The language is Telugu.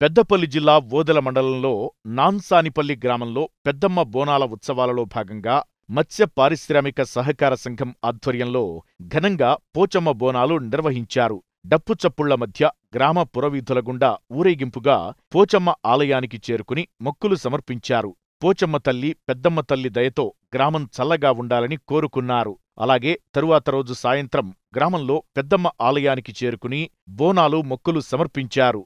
పెద్దపల్లి జిల్లా ఓదెల మండలంలో నాన్సానిపల్లి గ్రామంలో పెద్దమ్మ బోనాల ఉత్సవాలలో భాగంగా మత్స్య పారిశ్రామిక సహకార సంఘం ఆధ్వర్యంలో ఘనంగా పోచమ్మ బోనాలు నిర్వహించారు. డప్పు చప్పుళ్ల మధ్య గ్రామ పురవీధుల గుండా ఊరేగింపుగా పోచమ్మ ఆలయానికి చేరుకుని మొక్కులు సమర్పించారు. పోచమ్మ తల్లి, పెద్దమ్మ తల్లి దయతో గ్రామం చల్లగా ఉండాలని కోరుకున్నారు. అలాగే తరువాత రోజు సాయంత్రం గ్రామంలో పెద్దమ్మ ఆలయానికి చేరుకుని బోనాలు, మొక్కులు సమర్పించారు.